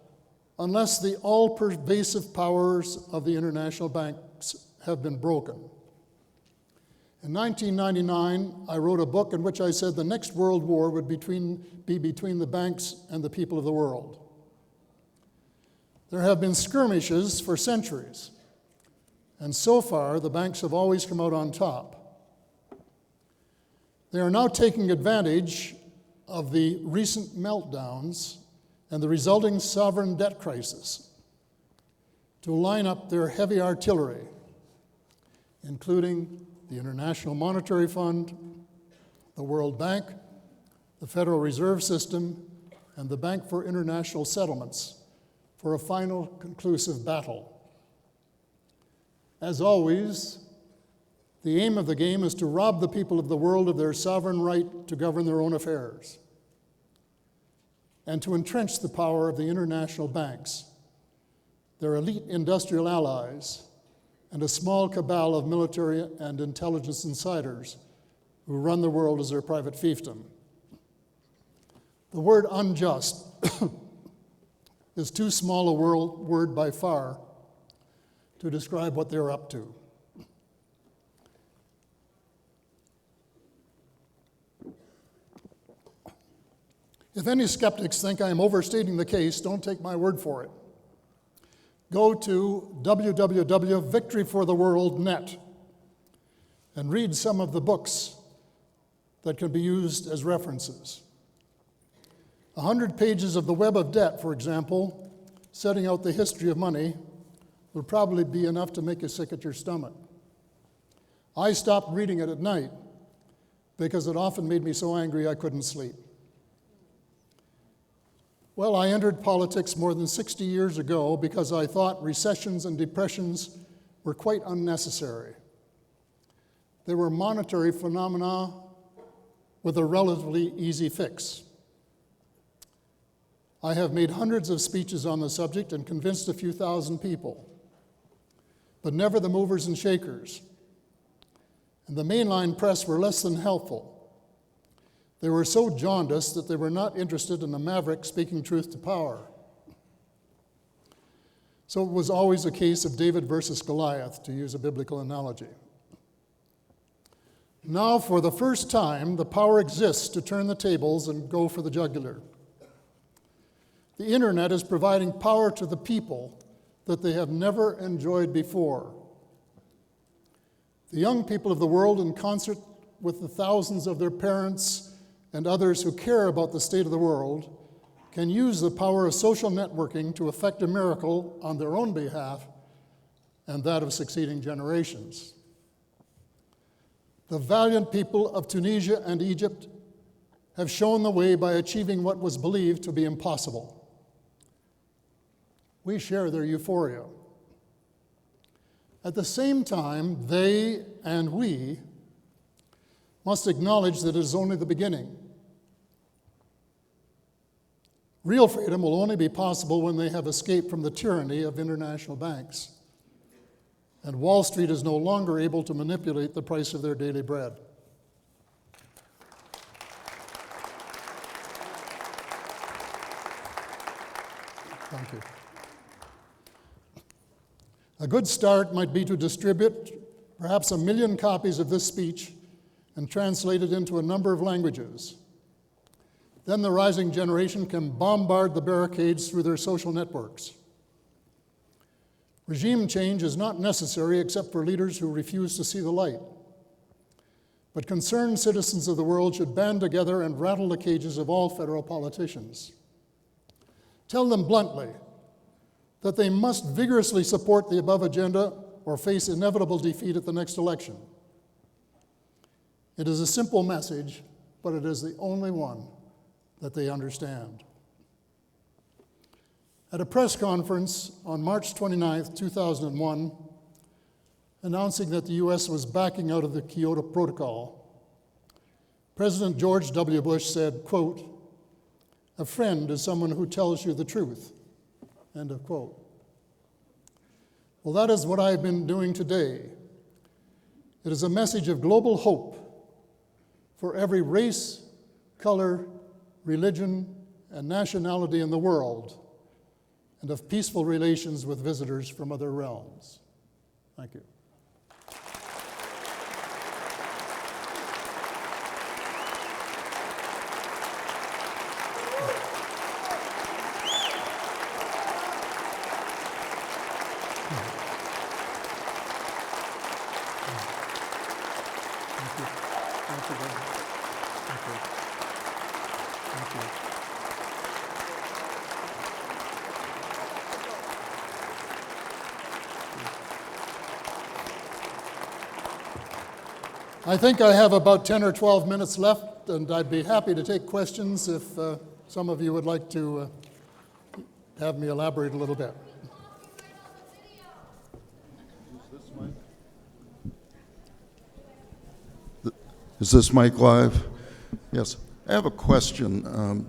unless the all-pervasive powers of the international banks have been broken. In 1999, I wrote a book in which I said the next world war would be between the banks and the people of the world. There have been skirmishes for centuries, and so far the banks have always come out on top. They are now taking advantage of the recent meltdowns and the resulting sovereign debt crisis to line up their heavy artillery, including the International Monetary Fund, the World Bank, the Federal Reserve System, and the Bank for International Settlements for a final conclusive battle. As always, the aim of the game is to rob the people of the world of their sovereign right to govern their own affairs and to entrench the power of the international banks, their elite industrial allies, and a small cabal of military and intelligence insiders who run the world as their private fiefdom. The word unjust is too small a word by far to describe what they're up to. If any skeptics think I am overstating the case, don't take my word for it. Go to www.victoryfortheworld.net and read some of the books that can be used as references. 100 pages of The Web of Debt, for example, setting out the history of money, will probably be enough to make you sick at your stomach. I stopped reading it at night because it often made me so angry I couldn't sleep. Well, I entered politics more than 60 years ago because I thought recessions and depressions were quite unnecessary. They were monetary phenomena with a relatively easy fix. I have made hundreds of speeches on the subject and convinced a few thousand people, but never the movers and shakers. And the mainline press were less than helpful. They were so jaundiced that they were not interested in a maverick speaking truth to power. So it was always a case of David versus Goliath, to use a biblical analogy. Now, for the first time, the power exists to turn the tables and go for the jugular. The internet is providing power to the people that they have never enjoyed before. The young people of the world, in concert with the thousands of their parents and others who care about the state of the world, can use the power of social networking to effect a miracle on their own behalf and that of succeeding generations. The valiant people of Tunisia and Egypt have shown the way by achieving what was believed to be impossible. We share their euphoria. At the same time, they and we must acknowledge that it is only the beginning. Real freedom will only be possible when they have escaped from the tyranny of international banks, and Wall Street is no longer able to manipulate the price of their daily bread. Thank you. A good start might be to distribute perhaps 1 million copies of this speech and translate it into a number of languages. Then the rising generation can bombard the barricades through their social networks. Regime change is not necessary except for leaders who refuse to see the light. But concerned citizens of the world should band together and rattle the cages of all federal politicians. Tell them bluntly that they must vigorously support the above agenda or face inevitable defeat at the next election. It is a simple message, but it is the only one that they understand. At a press conference on March 29, 2001, announcing that the U.S. was backing out of the Kyoto Protocol, President George W. Bush said, quote, "A friend is someone who tells you the truth," end of quote. Well, that is what I've been doing today. It is a message of global hope for every race, color, religion, and nationality in the world, and of peaceful relations with visitors from other realms. Thank you. I think I have about 10 or 12 minutes left, and I'd be happy to take questions if some of you would like to have me elaborate a little bit. Is this mic live? Yes. I have a question.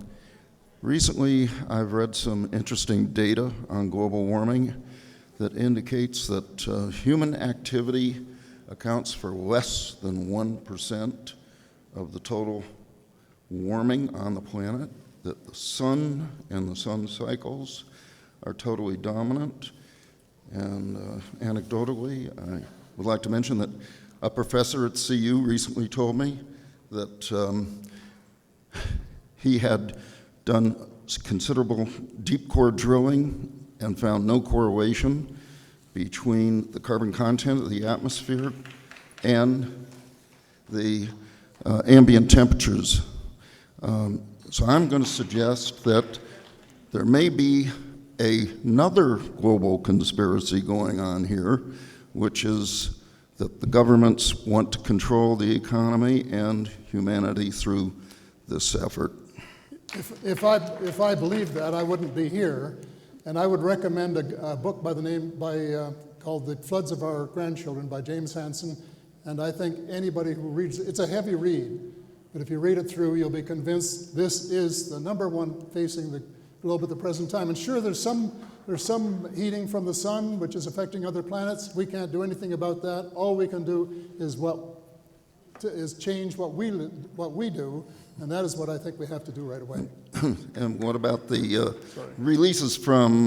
Recently, I've read some interesting data on global warming that indicates that human activity accounts for less than 1% of the total warming on the planet, that the sun and the sun cycles are totally dominant. And anecdotally, I would like to mention that a professor at CU recently told me that he had done considerable deep core drilling and found no correlation between the carbon content of the atmosphere and the ambient temperatures. So I'm going to suggest that there may be another global conspiracy going on here, which is that the governments want to control the economy and humanity through this effort. If I believed that, I wouldn't be here. And I would recommend a book called The Floods of Our Grandchildren by James Hansen. And I think anybody who reads it's a heavy read, but if you read it through, you'll be convinced this is the number one facing the globe at the present time. And sure, there's some heating from the sun, which is affecting other planets. We can't do anything about that. All we can do is change what we do, and that is what I think we have to do right away. And what about the releases from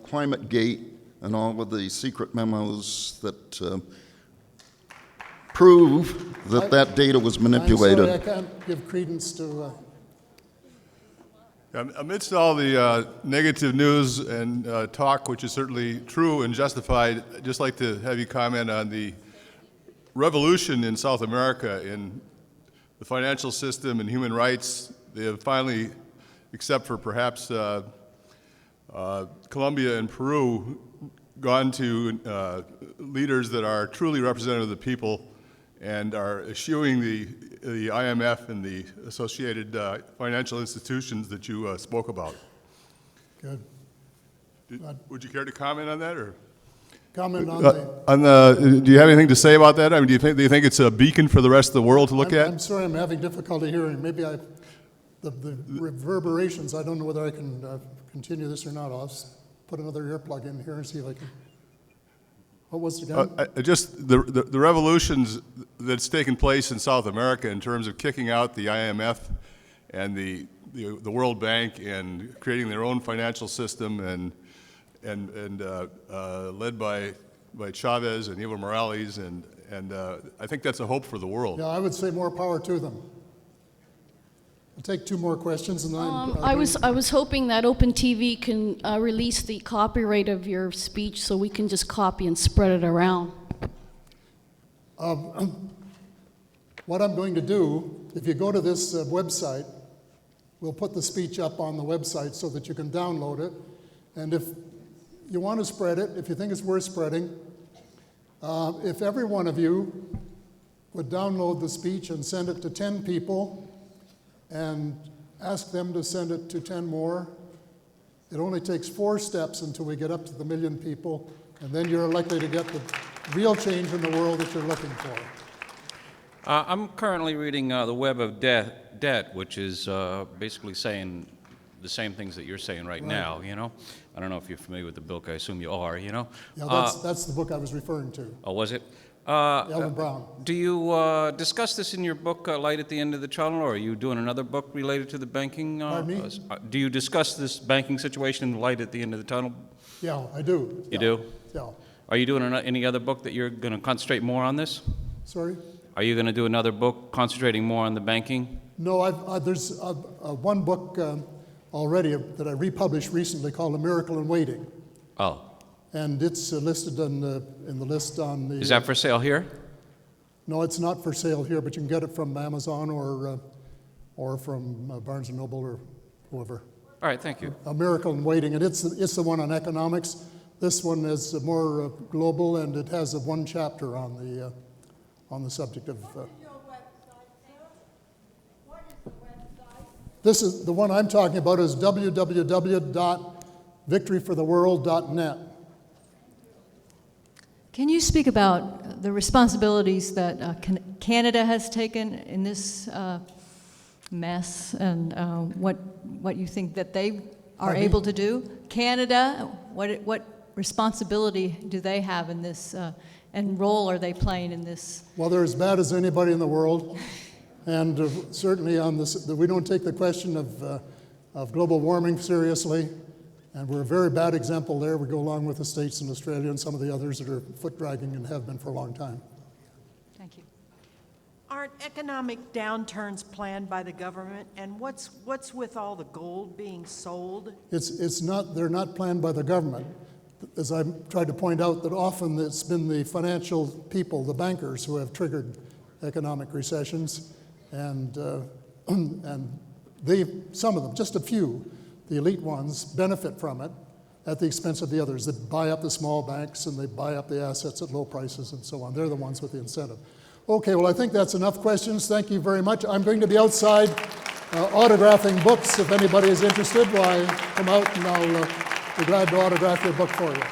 ClimateGate and all of the secret memos that prove that that data was manipulated? I'm sorry, I can't give credence to... Amidst all the negative news and talk, which is certainly true and justified, I'd just like to have you comment on the revolution in South America in the financial system and human rights. They have finally, except for perhaps Colombia and Peru, gone to leaders that are truly representative of the people and are eschewing the IMF and the associated financial institutions that you spoke about. Good. Would you care to comment on that, or Comment on do you have anything to say about that? I mean, do you think it's a beacon for the rest of the world to look at? I'm sorry, I'm having difficulty hearing. Maybe the reverberations, I don't know whether I can continue this or not. I'll put another earplug in here and see if I can. What was it again? Just the revolutions that's taken place in South America in terms of kicking out the IMF and the World Bank and creating their own financial system and led by Chavez and Evo Morales, and I think that's a hope for the world. Yeah, I would say more power to them. I'll take two more questions, and then I was hoping that Open TV can release the copyright of your speech so we can just copy and spread it around. What I'm going to do, if you go to this website, we'll put the speech up on the website so that you can download it. And if you want to spread it, if you think it's worth spreading, if every one of you would download the speech and send it to 10 people and ask them to send it to 10 more, it only takes 4 steps until we get up to the 1 million people, and then you're likely to get the real change in the world that you're looking for. I'm currently reading The Web of Debt, which is basically saying the same things that you're saying right now, you know? I don't know if you're familiar with the book. I assume you are, you know? Yeah, that's the book I was referring to. Oh, was it? Elvin Brown. Do you discuss this in your book, Light at the End of the Tunnel, or are you doing another book related to the banking? Pardon me? Do you discuss this banking situation in Light at the End of the Tunnel? Yeah, I do. You do? Yeah. Are you doing any other book that you're going to concentrate more on this? Sorry? Are you going to do another book concentrating more on the banking? No, there's one book already that I republished recently called A Miracle in Waiting. Oh. And it's listed in the list on the... Is that for sale here? No, it's not for sale here, but you can get it from Amazon or from Barnes & Noble or whoever. All right, thank you. A Miracle in Waiting, and it's the one on economics. This one is more global, and it has one chapter on the subject of... This is the one I'm talking about is www.victoryfortheworld.net. Can you speak about the responsibilities that Canada has taken in this mess and what you think that they are able to do? Canada, what responsibility do they have in this and role are they playing in this? Well, they're as bad as anybody in the world. And certainly on this, we don't take the question of global warming seriously. And we're a very bad example there. We go along with the States and Australia and some of the others that are foot dragging and have been for a long time. Thank you. Aren't economic downturns planned by the government? And what's with all the gold being sold? They're not planned by the government. As I tried to point out, that often it's been the financial people, the bankers, who have triggered economic recessions. And some of them, just a few, the elite ones, benefit from it at the expense of the others that buy up the small banks and they buy up the assets at low prices and so on. They're the ones with the incentive. Okay, well, I think that's enough questions. Thank you very much. I'm going to be outside autographing books. If anybody is interested, why come out and I'll be glad to autograph your book for you.